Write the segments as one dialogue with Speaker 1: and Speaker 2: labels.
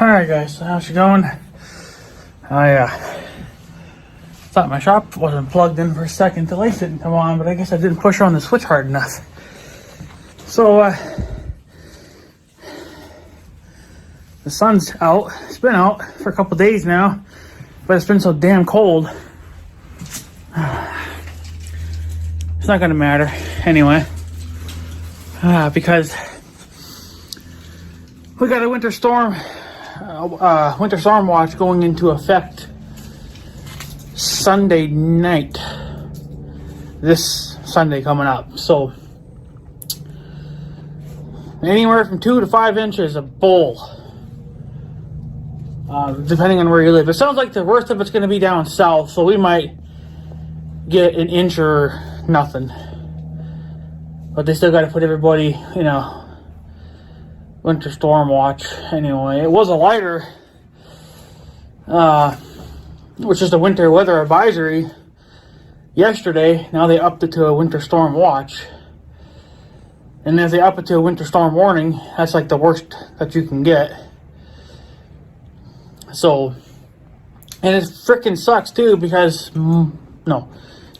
Speaker 1: Alright guys, so how's it going? I thought my shop wasn't plugged in for a second. The lights didn't come on, but I guess I didn't push on the switch hard enough. So the sun's out. It's been out for a couple days now, but it's been so damn cold. It's not gonna matter anyway, because we got a winter storm watch going into effect Sunday night. This Sunday coming up. So anywhere from 2 to 5 inches of bull, depending on where you live. It sounds like the worst of it's going to be down south, so we might get an inch or nothing. But they still got to put everybody in a winter storm watch anyway. It was a lighter, which is the winter weather advisory yesterday. Now they upped it to a winter storm watch. And if they up it to a winter storm warning, that's like the worst that you can get. So, and it freaking sucks too, because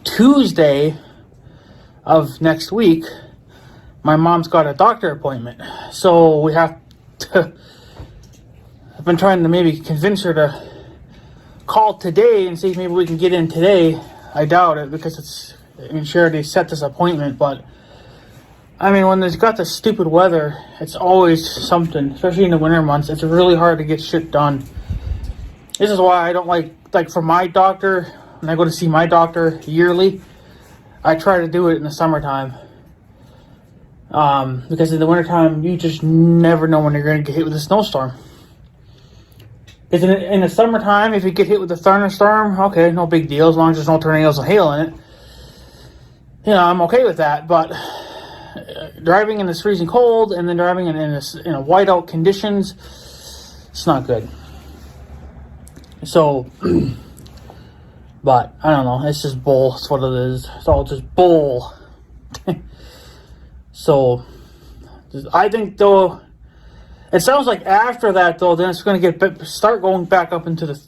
Speaker 1: Tuesday of next week, my mom's got a doctor appointment. So we have to, I've been trying to maybe convince her to call today and see if maybe we can get in today. I doubt it, because she already set this appointment, but I mean, when there's got this stupid weather, it's always something, especially in the winter months. It's really hard to get shit done. This is why I don't like for my doctor, when I go to see my doctor yearly, I try to do it in the summertime. Because in the wintertime, you just never know when you're going to get hit with a snowstorm. Because in the summertime, if you get hit with a thunderstorm, okay, no big deal, as long as there's no tornadoes and hail in it. You know, I'm okay with that, but driving in this freezing cold and then driving in a whiteout conditions, it's not good. So, but I don't know, it's just bull. That's what it is. It's all just bull. So, I think though, it sounds like after that though, then it's going to start going back up into the,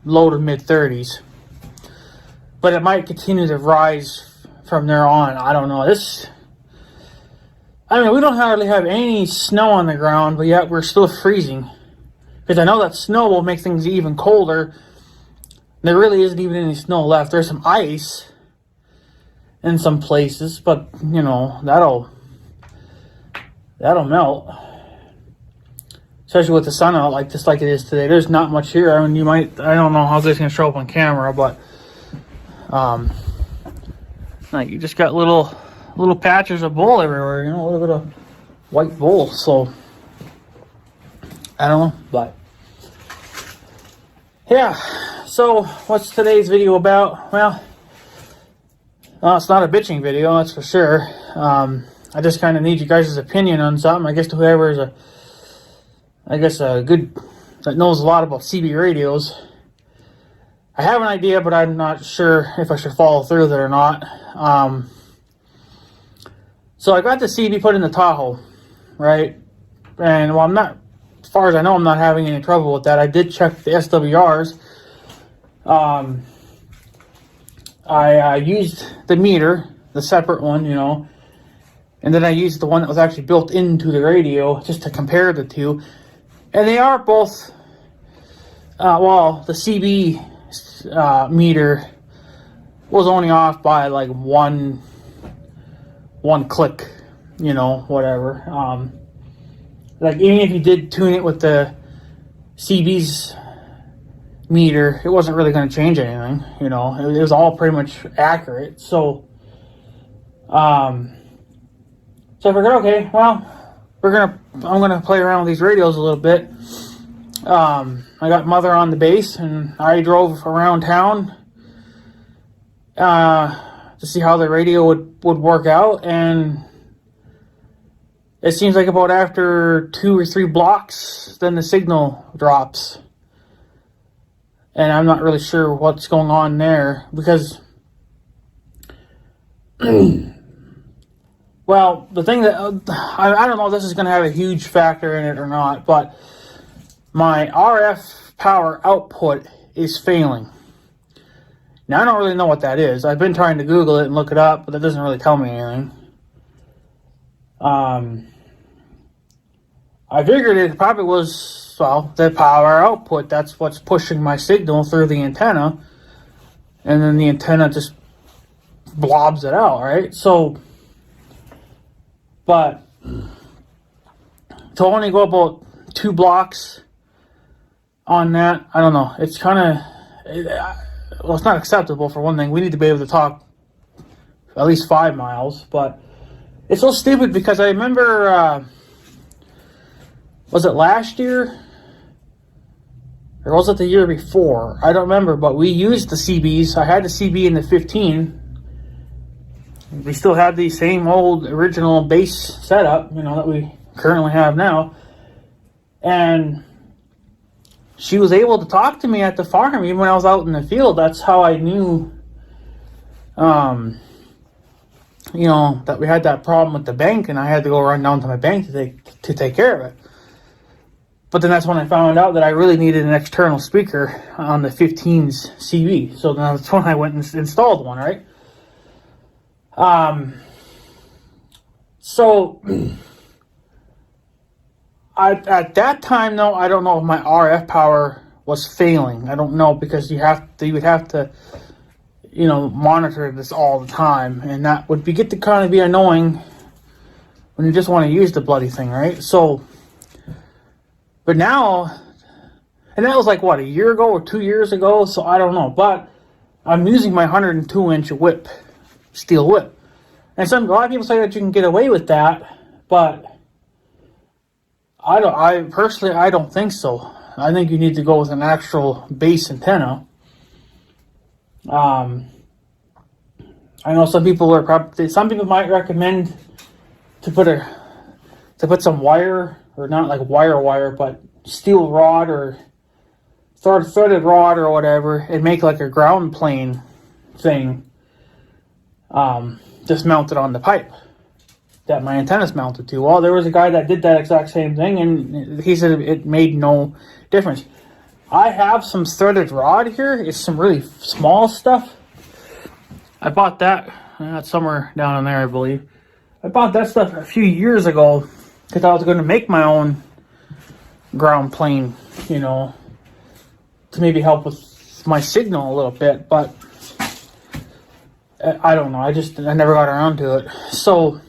Speaker 1: low to mid 30s. But it might continue to rise from there on. I don't know. I mean, we don't hardly have any snow on the ground, but yet we're still freezing. Because I know that snow will make things even colder. There really isn't even any snow left. There's some ice in some places, but that'll melt. Especially with the sun out like it is today. There's not much here. I mean, I don't know how this is gonna show up on camera, but like you just got little patches of bull everywhere, a little bit of white bull. So I don't know, but yeah. So what's today's video about? Well, it's not a bitching video, that's for sure. I just kind of need you guys' opinion on something. I guess to whoever is a good, that knows a lot about CB radios. I have an idea, but I'm not sure if I should follow through with it or not. So I got the CB put in the Tahoe, right? And as far as I know, I'm not having any trouble with that. I did check the SWRs. I used the meter, the separate one, and then I used the one that was actually built into the radio just to compare the two. And they are both, the CB meter was only off by like one click, whatever. Like even if you did tune it with the CB's meter, it wasn't really going to change anything. It was all pretty much accurate. So I figured, okay, well, I'm gonna play around with these radios a little bit. I got Mother on the base, and I drove around town to see how the radio would work out, and it seems like about after 2 or 3 blocks, then the signal drops. And I'm not really sure what's going on there, because well, the thing that I don't know if this is going to have a huge factor in it or not, but my RF power output is failing. Now, I don't really know what that is. I've been trying to Google it and look it up, but that doesn't really tell me anything. I figured it probably was, well, the power output. That's what's pushing my signal through the antenna. And then the antenna just blobs it out, right? So, but to only go about 2 blocks on that, I don't know. It's kind of, well, it's not acceptable for one thing. We need to be able to talk at least 5 miles, but it's so stupid because I remember, was it last year? Or was it the year before? I don't remember, but we used the CBs. I had the CB in the 15. We still have the same old original base setup, that we currently have now. And she was able to talk to me at the farm even when I was out in the field. That's how I knew, that we had that problem with the bank, and I had to go run down to my bank to take care of it. But then that's when I found out that I really needed an external speaker on the 15's CB. So then that's when I went and installed one, right? So at that time, though, I don't know if my RF power was failing. I don't know, because you would have to, monitor this all the time, and that would get to kind of be annoying when you just want to use the bloody thing, right? So, but now, and that was like what, a year ago or 2 years ago, so I don't know, but I'm using my 102-inch whip, steel whip, and a lot of people say that you can get away with that, but I personally don't think so. I think you need to go with an actual base antenna. I know some people might recommend to put some wire, or not like wire, but steel rod or threaded rod or whatever, and make like a ground plane thing, just mounted on the pipe that my antenna's mounted to. Well, there was a guy that did that exact same thing, and he said it made no difference. I have some threaded rod here. It's some really small stuff. I bought that. That's somewhere down in there, I believe. I bought that stuff a few years ago because I was going to make my own ground plane, to maybe help with my signal a little bit, but I don't know. I never got around to it. So,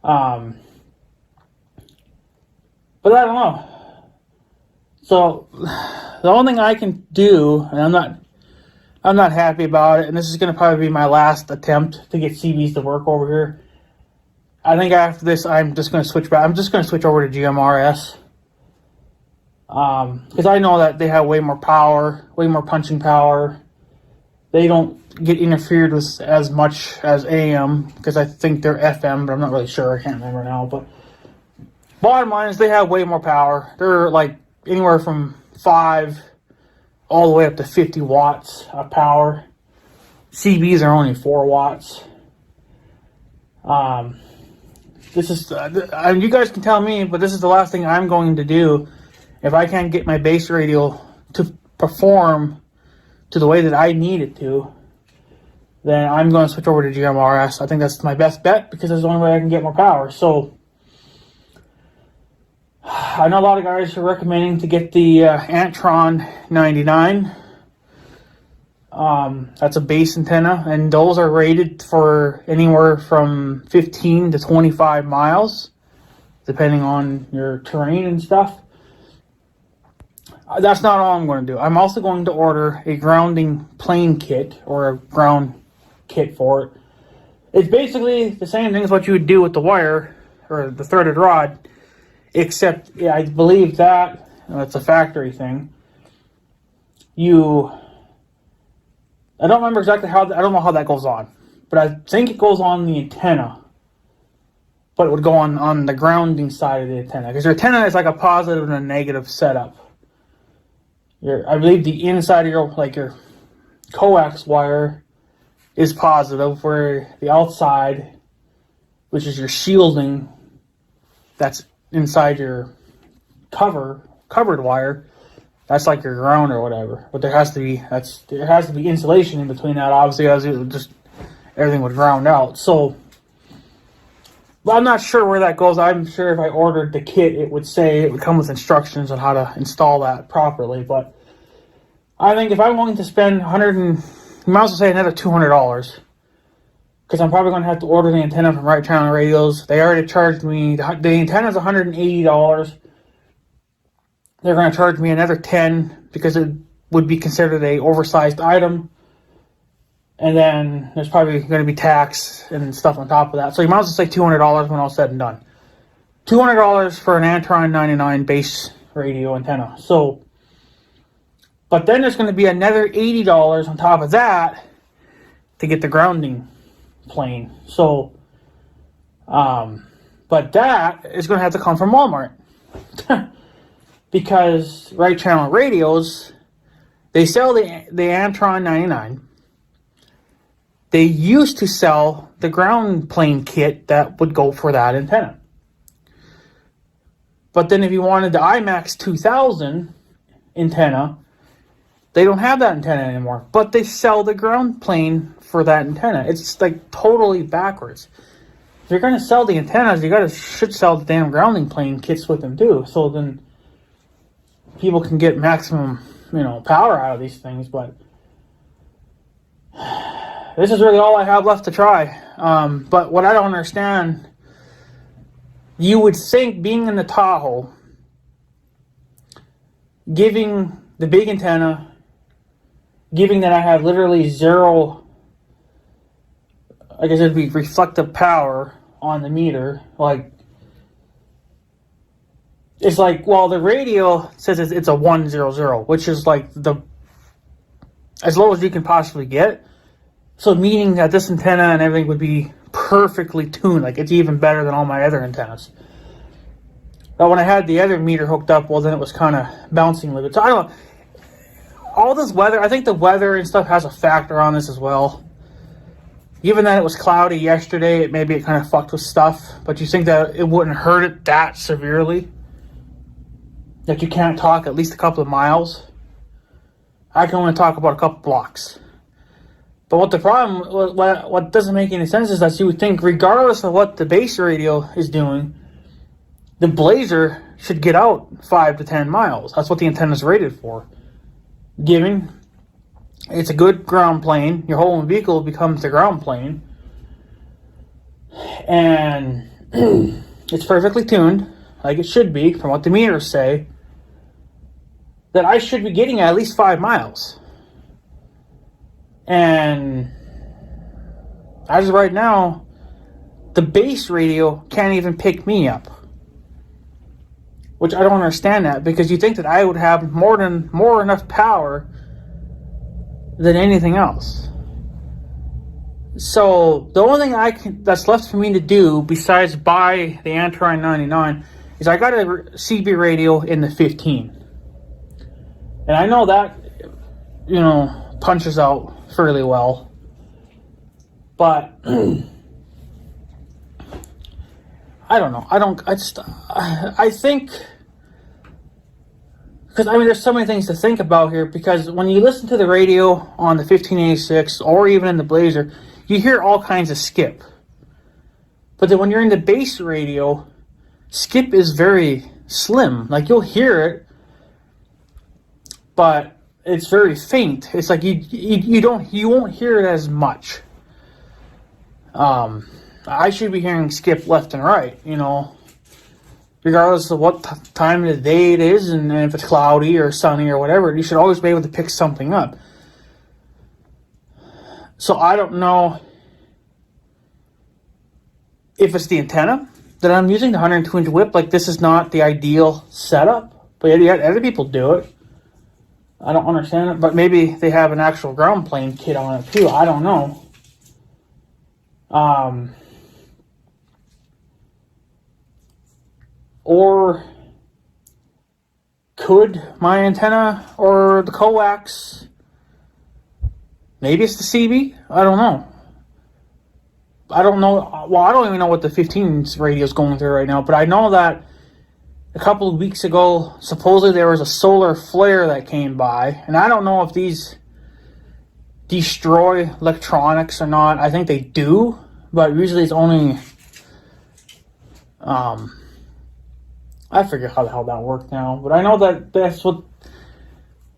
Speaker 1: but I don't know. So, the only thing I can do, and I'm not happy about it, and this is going to probably be my last attempt to get CBs to work over here. I think after this, I'm just going to switch back. I'm just going to switch over to GMRS. Because I know that they have way more power, way more punching power. They don't get interfered with as much as AM, because I think they're FM, but I'm not really sure. I can't remember now. But bottom line is they have way more power. They're like anywhere from 5 all the way up to 50 watts of power. CBs are only 4 watts. This is, you guys can tell me, but this is the last thing I'm going to do. If I can't get my base radio to perform to the way that I need it to, then I'm going to switch over to GMRS. I think that's my best bet, because that's the only way I can get more power. So, I know a lot of guys are recommending to get the Antron 99. That's a base antenna, and those are rated for anywhere from 15 to 25 miles, depending on your terrain and stuff. That's not all I'm going to do. I'm also going to order a grounding plane kit, or a ground kit for it. It's basically the same thing as what you would do with the wire, or the threaded rod, except I believe that it's a factory thing. I don't remember exactly I don't know how that goes on, but I think it goes on the antenna, but it would go on the grounding side of the antenna, because your antenna is like a positive and a negative setup. I believe the inside of your coax wire is positive, where the outside, which is your shielding, that's inside your covered wire, that's like your ground or whatever. But there has to be insulation in between that, obviously, as it would just everything would ground out. So, but I'm not sure where that goes. I'm sure if I ordered the kit, it would come with instructions on how to install that properly. But I think if I'm willing to spend you might as well say another $200, because I'm probably going to have to order the antenna from Right Channel Radios. They already charged me, the antenna's $180. They're going to charge me another $10 because it would be considered a oversized item. And then there's probably going to be tax and stuff on top of that. So you might as well say $200 when all said and done. $200 for an Antron 99 base radio antenna. So, but then there's going to be another $80 on top of that to get the grounding plane. So, but that is going to have to come from Walmart. Because Right Channel Radios, they sell the Antron 99. They used to sell the ground plane kit that would go for that antenna. But then if you wanted the IMAX 2000 antenna, they don't have that antenna anymore. But they sell the ground plane for that antenna. It's like totally backwards. If you're going to sell the antennas, you should sell the damn grounding plane kits with them too. So then people can get maximum, power out of these things. But this is really all I have left to try. But what I don't understand, you would think being in the Tahoe, giving the big antenna, giving that I have literally zero, I guess it'd be reflective power on the meter, it's like, well, the radio says it's a 100, which is like as low as you can possibly get. So meaning that this antenna and everything would be perfectly tuned. Like it's even better than all my other antennas. But when I had the other meter hooked up, well, then it was kind of bouncing a little bit. So I don't know. All this weather, I think the weather and stuff has a factor on this as well. Given that it was cloudy yesterday, maybe it kind of fucked with stuff. But you think that it wouldn't hurt it that severely? That you can't talk at least a couple of miles? I can only talk about a couple blocks. But what the problem, what doesn't make any sense is that you would think, regardless of what the base radio is doing, the Blazer should get out 5 to 10 miles. That's what the antenna is rated for. Given it's a good ground plane, your whole vehicle becomes the ground plane, and it's perfectly tuned, like it should be, from what the meters say, that I should be getting at least 5 miles. And as of right now, the base radio can't even pick me up. Which I don't understand that, because you think that I would have more enough power than anything else. So the only thing that's left for me to do besides buy the Antron 99 is I got a CB radio in the 15. And I know that, punches out fairly well. But I don't know. I think, because there's so many things to think about here, because when you listen to the radio on the 1586 or even in the Blazer, you hear all kinds of skip. But then when you're in the base radio, skip is very slim. Like you'll hear it, but it's very faint. It's like you won't hear it as much. I should be hearing skip left and right, regardless of what time of the day it is, and if it's cloudy or sunny or whatever, you should always be able to pick something up. So I don't know if it's the antenna that I'm using, the 102-inch whip. Like, this is not the ideal setup, but yet other people do it. I don't understand it, but maybe they have an actual ground plane kit on it too. I don't know. Or could my antenna or the coax, maybe it's the CB? I don't know. Well, I don't even know what the 15's radio is going through right now, but I know that a couple of weeks ago, supposedly there was a solar flare that came by, and I don't know if these destroy electronics or not. I think they do, but usually it's only I forget how the hell that worked now, but I know that that's what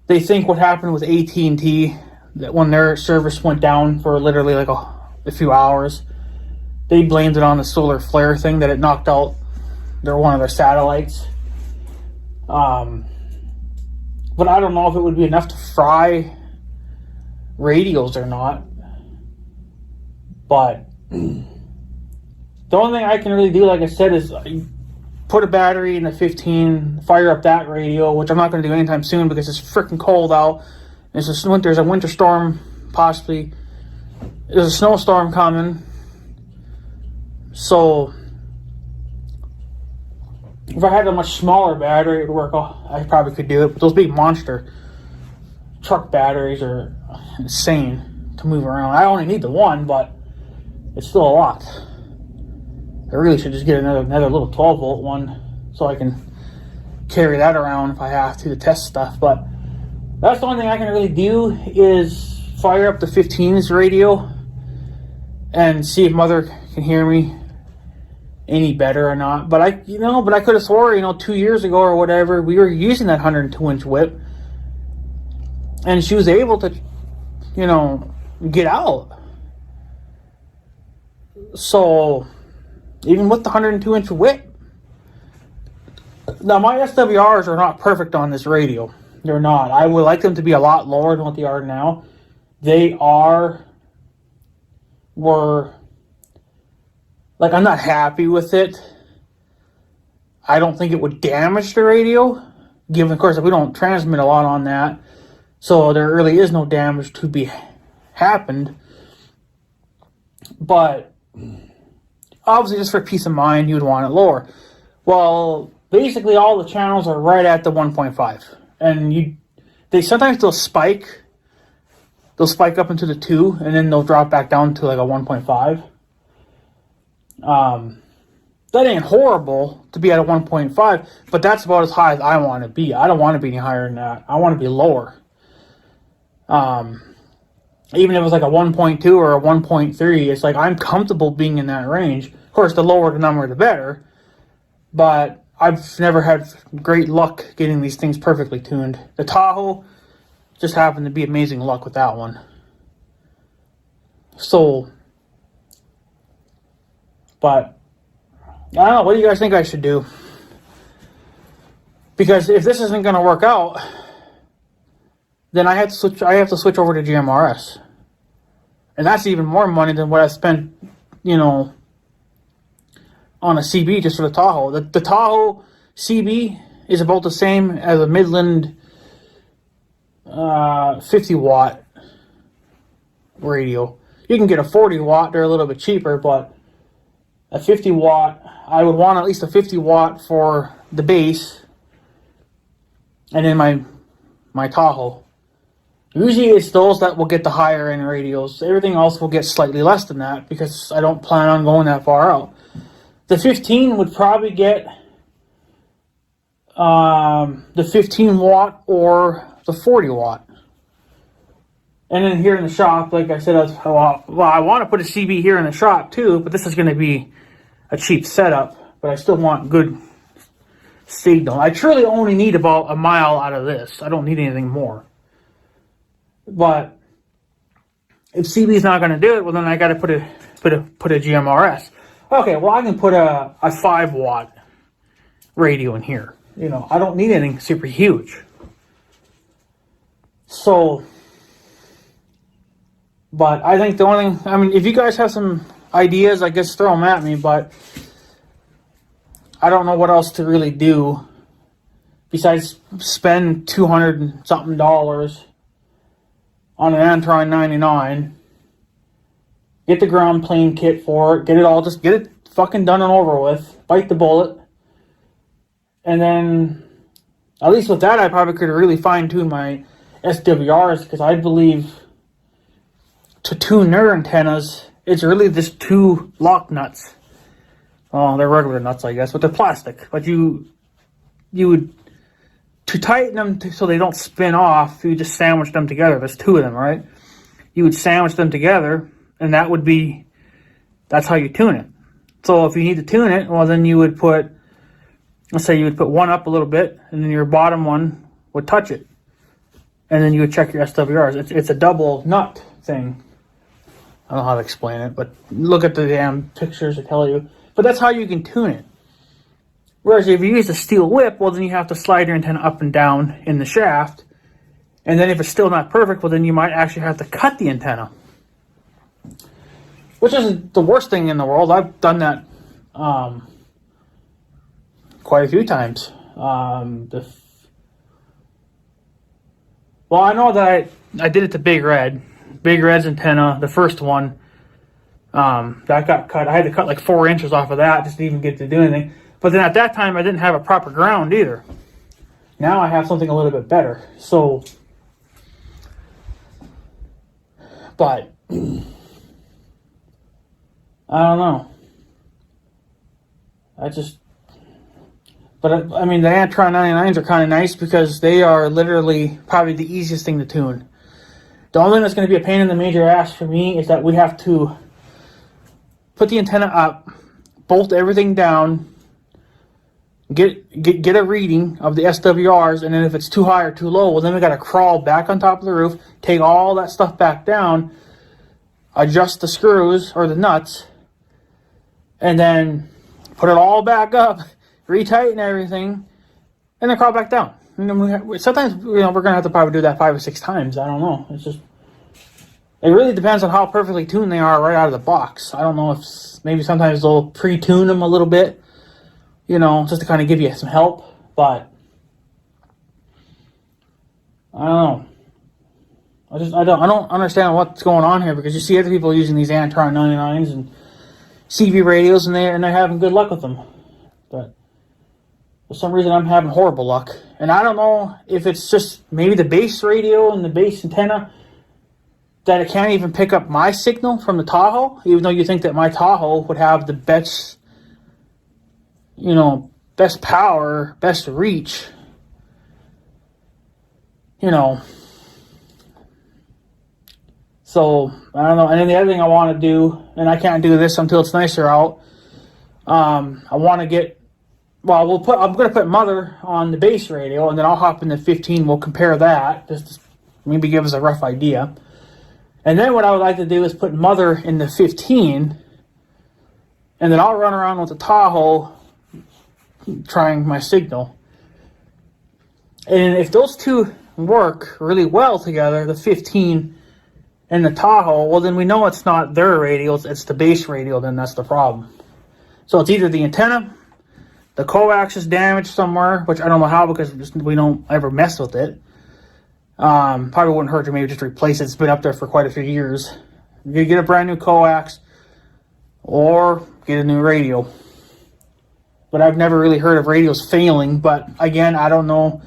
Speaker 1: they think what happened with AT&T, that when their service went down for literally like a few hours, they blamed it on the solar flare thing, that it knocked out one of their satellites. But I don't know if it would be enough to fry radios or not. But the only thing I can really do, like I said, is put a battery in the 15, fire up that radio, which I'm not going to do anytime soon because it's freaking cold out. There's a winter storm, possibly. There's a snowstorm coming. So if I had a much smaller battery, it would work. I probably could do it. But those big monster truck batteries are insane to move around. I only need the one, but it's still a lot. I really should just get another little 12-volt one so I can carry that around if I have to test stuff. But that's the only thing I can really do is fire up the 15's radio and see if Mother can hear me any better or not. But I could have swore, 2 years ago or whatever, we were using that 102-inch whip, and she was able to, get out. So even with the 102-inch whip, now my SWRs are not perfect on this radio. They're not. I would like them to be a lot lower than what they are now. I'm not happy with it. I don't think it would damage the radio, given, of course, that we don't transmit a lot on that. So there really is no damage to be happened. But obviously, just for peace of mind, you would want it lower. Well, basically, all the channels are right at the 1.5. And sometimes they'll spike. They'll spike up into the 2, and then they'll drop back down to like a 1.5. That ain't horrible to be at a 1.5, but that's about as high as I want to be. I don't want to be any higher than that. I want to be lower. Even if it was like a 1.2 or a 1.3, it's like I'm comfortable being in that range. Of course, the lower the number, the better. But I've never had great luck getting these things perfectly tuned. The Tahoe just happened to be amazing luck with that one. So, but I don't know. What do you guys think I should do? Because if this isn't going to work out, then I have to switch over to GMRS. And that's even more money than what I spent, on a CB just for the Tahoe. The Tahoe CB is about the same as a Midland 50-watt radio. You can get a 40-watt. They're a little bit cheaper, but a 50-watt, I would want at least a 50-watt for the base. And then my Tahoe. Usually it's those that will get the higher end radios. Everything else will get slightly less than that because I don't plan on going that far out. The 15 would probably get the 15 watt or the 40 watt. And then here in the shop, like I said, I want to put a CB here in the shop too, but this is going to be a cheap setup. But I still want good signal. I truly only need about a mile out of this. I don't need anything more. But if CB is not going to do it, well then I got to put a GMRS. Okay, well I can put a 5-watt radio in here. I don't need anything super huge. So, but I think the only thing, if you guys have some ideas, I guess throw them at me, but I don't know what else to really do besides spend $200 and something on an Antron 99, get the ground plane kit for it, get it fucking done and over with, bite the bullet, and then, at least with that, I probably could really fine-tune my SWRs, because I believe to tune their antennas, it's really just 2 lock nuts. Well, they're regular nuts, I guess, but they're plastic, but you to tighten them so they don't spin off, you just sandwich them together. There's two of them, right? You would sandwich them together, and that's how you tune it. So if you need to tune it, well, then you would let's say you would put one up a little bit, and then your bottom one would touch it. And then you would check your SWRs. It's a double nut thing. I don't know how to explain it, but look at the damn pictures to tell you. But that's how you can tune it. Whereas if you use a steel whip, well, then you have to slide your antenna up and down in the shaft. And then if it's still not perfect, well, then you might actually have to cut the antenna. Which isn't the worst thing in the world. I've done that quite a few times. Well, I know that I did it to Big Red. Big Red's antenna, the first one, that got cut. I had to cut like 4 inches off of that just to even get to do anything. But then at that time, I didn't have a proper ground either. Now I have something a little bit better. So, but I don't know. But I mean, the Antron 99s are kind of nice because they are literally probably the easiest thing to tune. The only thing that's going to be a pain in the major ass for me is that we have to put the antenna up, bolt everything down, get a reading of the SWRs, and then if it's too high or too low, well, then we got to crawl back on top of the roof, take all that stuff back down, adjust the screws or the nuts, and then put it all back up, retighten everything, and then crawl back down. And then sometimes we're going to have to probably do that 5 or 6 times. I don't know. It really depends on how perfectly tuned they are right out of the box. I don't know if maybe sometimes they'll pre-tune them a little bit, just to kind of give you some help. But I don't know. I don't understand what's going on here, because you see other people using these Antron 99s and CB radios, and they're having good luck with them. But for some reason, I'm having horrible luck. And I don't know if it's just maybe the base radio and the base antenna that it can't even pick up my signal from the Tahoe, even though you think that my Tahoe would have the best, best power, best reach, So, I don't know. And then the other thing I want to do, and I can't do this until it's nicer out, I want to get, I'm going to put Mother on the base radio, and then I'll hop in the 15. We'll compare that, just to maybe give us a rough idea. And then what I would like to do is put Mother in the 15, and then I'll run around with the Tahoe trying my signal. And if those two work really well together, the 15 and the Tahoe, well, then we know it's not their radio, it's the base radio, then that's the problem. So it's either the antenna, the coax is damaged somewhere, which I don't know how, because we don't ever mess with it. Probably wouldn't hurt to maybe just replace it. It's been up there for quite a few years. You get a brand new coax or get a new radio. But I've never really heard of radios failing. But again, I don't know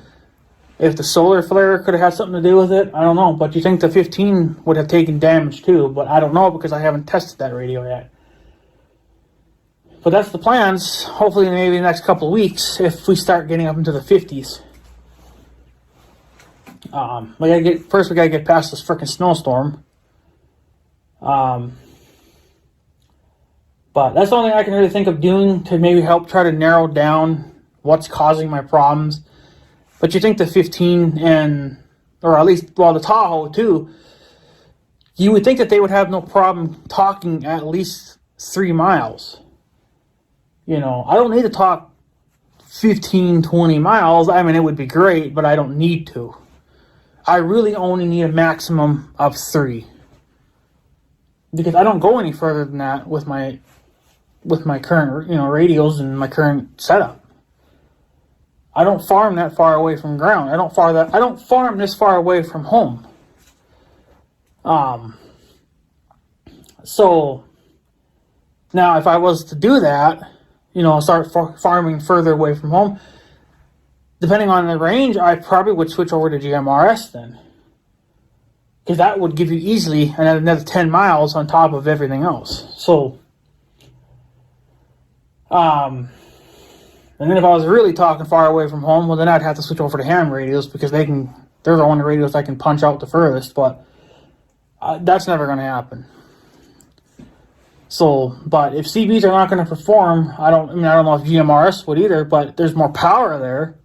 Speaker 1: if the solar flare could have had something to do with it. I don't know. But you think the 15 would have taken damage too. But I don't know, because I haven't tested that radio yet. But that's the plans. Hopefully maybe the next couple of weeks, if we start getting up into the 50s. We gotta get past this freaking snowstorm. But that's the only thing I can really think of doing to maybe help try to narrow down what's causing my problems. But you think the 15 or at least, the Tahoe too, you would think that they would have no problem talking at least 3 miles. I don't need to talk 15, 20 miles. I mean, it would be great, but I don't need to. I really only need a maximum of 3. Because I don't go any further than that with my current, radios and my current setup. I don't farm that far away from ground. I don't farm this far away from home. So now if I was to do that, start farming further away from home, depending on the range, I probably would switch over to GMRS then. Because that would give you easily another 10 miles on top of everything else. So, And then if I was really talking far away from home, well, then I'd have to switch over to ham radios because they're the only radios I can punch out the furthest. But that's never going to happen. So, but if CBs are not going to perform, I don't know if GMRS would either, but there's more power there.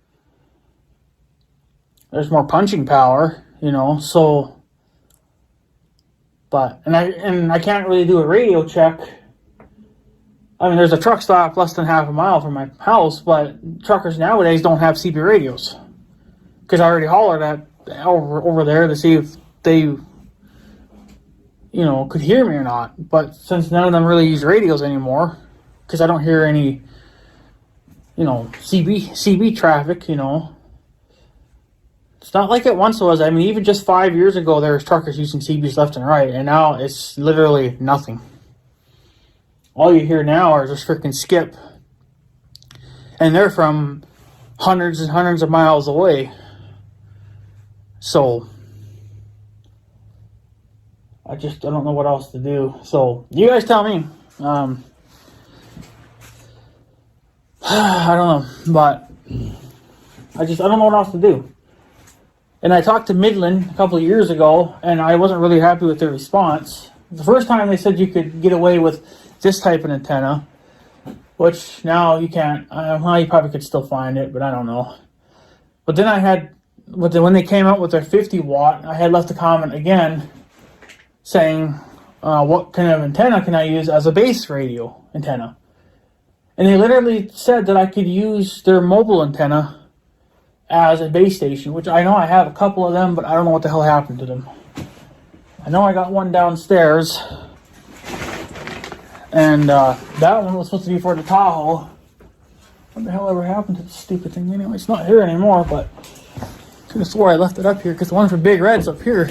Speaker 1: There's more punching power, so, but, and I can't really do a radio check. I mean, there's a truck stop less than half a mile from my house, but truckers nowadays don't have CB radios. Because I already hollered at over there to see if they, could hear me or not. But since none of them really use radios anymore, because I don't hear any, CB traffic, It's not like it once was. I mean, even just 5 years ago, there was truckers using CBs left and right, and now it's literally nothing. All you hear now are just freaking skip. And they're from hundreds and hundreds of miles away. So, I don't know what else to do. So, you guys tell me. I don't know, but I don't know what else to do. And I talked to Midland a couple of years ago, and I wasn't really happy with their response. The first time they said you could get away with this type of antenna, which now you can't. You probably could still find it, but I don't know. But then when they came out with their 50 watt, I had left a comment again saying, what kind of antenna can I use as a base radio antenna? And they literally said that I could use their mobile antenna as a base station, which I know I have a couple of them, but I don't know what the hell happened to them. I know I got one downstairs, and that one was supposed to be for the Tahoe. What the hell ever happened to this stupid thing anyway? It's not here anymore, but I could have swore I left it up here, because the one for Big Red's up here.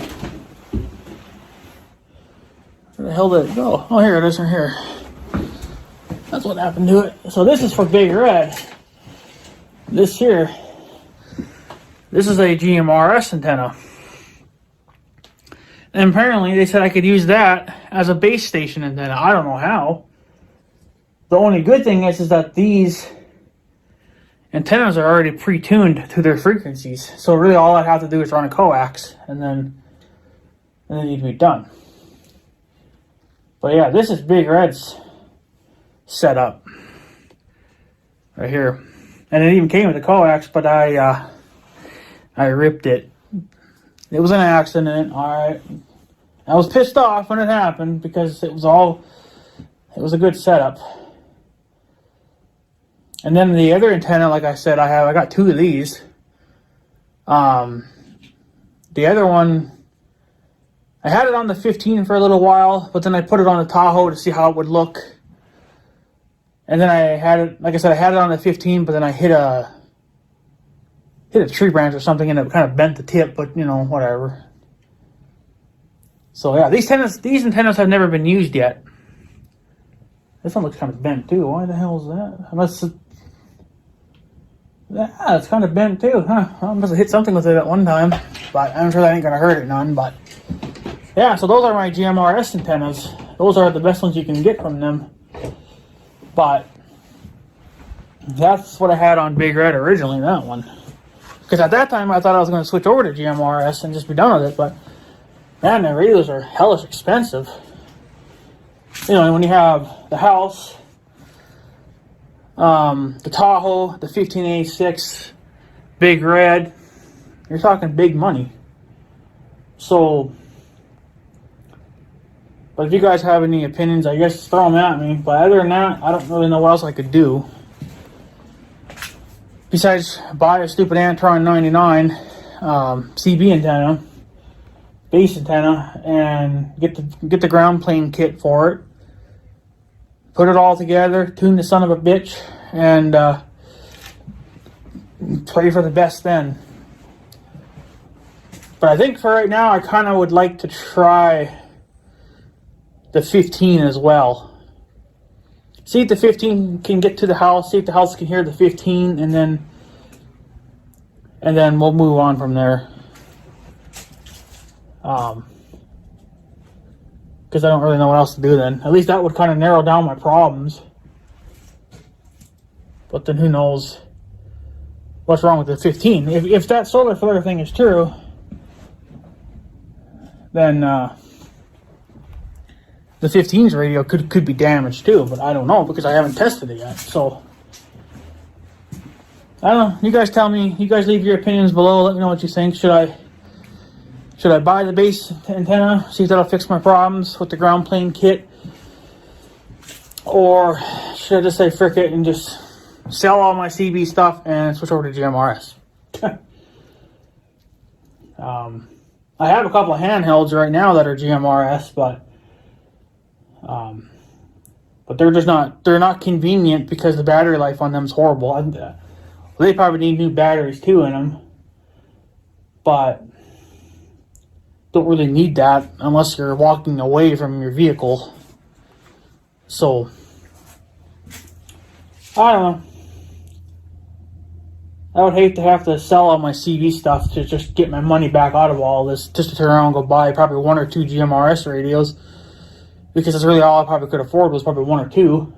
Speaker 1: Where the hell did it go? Oh, here it is, right here. That's what happened to it. So this is for Big Red. This here. This is a GMRS antenna. And apparently they said I could use that as a base station antenna. I don't know how. The only good thing is that these antennas are already pre-tuned to their frequencies. So really all I'd have to do is run a coax and then you'd be done. But yeah, this is Big Red's setup. Right here. And it even came with a coax, but I ripped it. It was an accident. I was pissed off when it happened because it was a good setup. And then the other antenna, like I said, I got two of these. The other one, I had it on the 15 for a little while, but then I put it on the Tahoe to see how it would look. And then I had it, like I said, I had it on the 15, but then I hit a tree branch or something and it kind of bent the tip, but whatever. So yeah, these antennas have never been used yet. This one looks kind of bent too. Why the hell is that? It's kind of bent too, huh? I must have hit something with it at one time, but I'm sure that ain't gonna hurt it none. But yeah, so those are my GMRS antennas. Those are the best ones you can get from them. But that's what I had on Big Red originally, that one. Because at that time, I thought I was going to switch over to GMRS and just be done with it. But, man, the radios are hellish expensive. When you have the house, the Tahoe, the 1586, Big Red, you're talking big money. So, but if you guys have any opinions, I guess throw them at me. But other than that, I don't really know what else I could do. Besides buy a stupid Antron 99 CB antenna, base antenna, and get the ground plane kit for it. Put it all together, tune the son of a bitch, and pray for the best then. But I think for right now, I kind of would like to try the 15 as well. See if the 15 can get to the house, see if the house can hear the 15, and then we'll move on from there. Because I don't really know what else to do then. At least that would kind of narrow down my problems. But then who knows what's wrong with the 15. If that solar flare thing is true, then the 15's radio could be damaged too, but I don't know because I haven't tested it yet. So I don't know. You guys tell me. You guys leave your opinions below. Let me know what you think. Should I buy the base antenna? See if that'll fix my problems with the ground plane kit, or should I just say frick it and just sell all my CB stuff and switch over to GMRS? I have a couple of handhelds right now that are GMRS, but they're not convenient because the battery life on them is horrible. They probably need new batteries too in them, but don't really need that unless you're walking away from your vehicle. So I don't know. I would hate to have to sell all my CB stuff to just get my money back out of all this, just to turn around and go buy probably 1 or 2 GMRS radios, because that's really all I probably could afford was probably 1 or 2.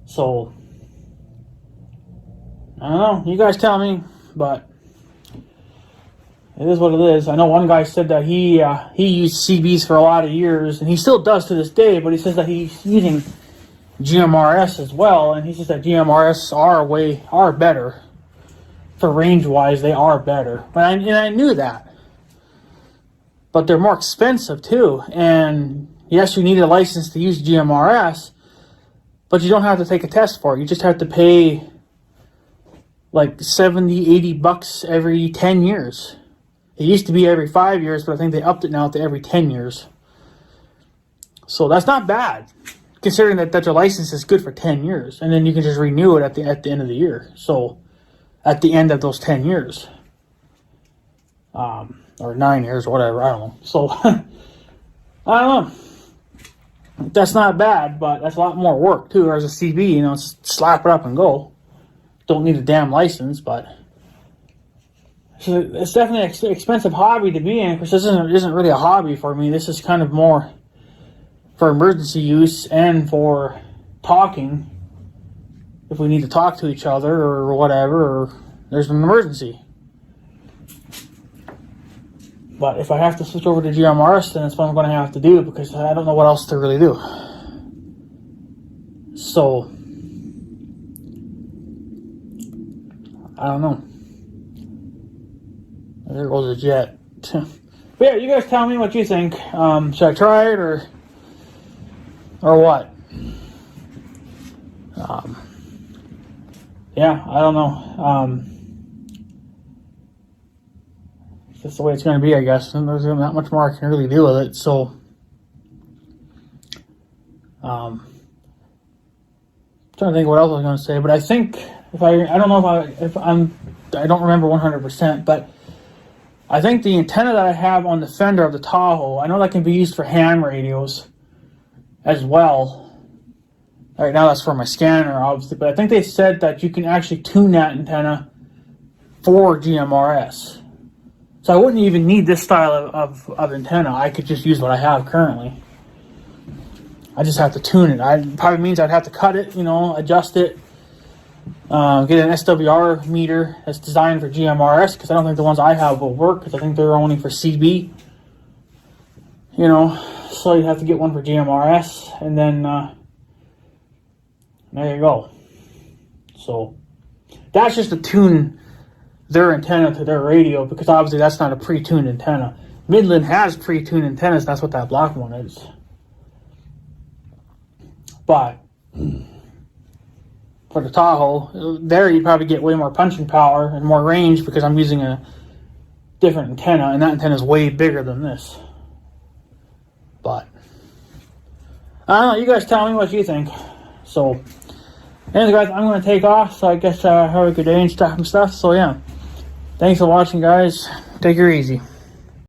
Speaker 1: So I don't know. You guys tell me, but it is what it is. I know one guy said that he used CBs for a lot of years, and he still does to this day, but he says that he's using GMRS as well, and he says that GMRS are better for range wise. They are better, and I knew that, but they're more expensive too. And yes, you need a license to use GMRS, but you don't have to take a test for it. You just have to pay like $70-80 every 10 years. It used to be every 5 years, but I think they upped it now to every 10 years. So that's not bad, considering that your license is good for 10 years, and then you can just renew it at the end of the year. So at the end of those 10 years, or 9 years, or whatever, I don't know. So I don't know. That's not bad, but that's a lot more work too. Whereas a CB, slap it up and go. Don't need a damn license, but it's definitely an expensive hobby to be in, because this isn't really a hobby for me. This is kind of more for emergency use and for talking. If we need to talk to each other or whatever, or there's an emergency. But if I have to switch over to GMRS, then it's what I'm going to have to do, because I don't know what else to really do. So I don't know. There goes a jet. But yeah, you guys tell me what you think. Should I try it or what? Yeah, I don't know. That's the way it's going to be, I guess. And there's not much more I can really do with it. So, I'm trying to think what else I was going to say. But I think I don't know I don't remember 100%. But I think the antenna that I have on the fender of the Tahoe, I know that can be used for ham radios as well. Right now, that's for my scanner, obviously. But I think they said that you can actually tune that antenna for GMRS. So I wouldn't even need this style of antenna. I could just use what I have currently. I just have to tune it. It probably means I'd have to cut it, adjust it, get an SWR meter that's designed for GMRS, because I don't think the ones I have will work, because I think they're only for CB. So you have to get one for GMRS, and then there you go. So that's just to tune their antenna to their radio, because obviously that's not a pre-tuned antenna. Midland has pre-tuned antennas. That's what that black one is. But for the Tahoe, there you probably get way more punching power and more range, because I'm using a different antenna, and that antenna is way bigger than this. But I don't know. You guys tell me what you think. So anyway, guys, I'm going to take off. So I guess have a good day and stuff. So yeah. Thanks for watching, guys. Take her easy.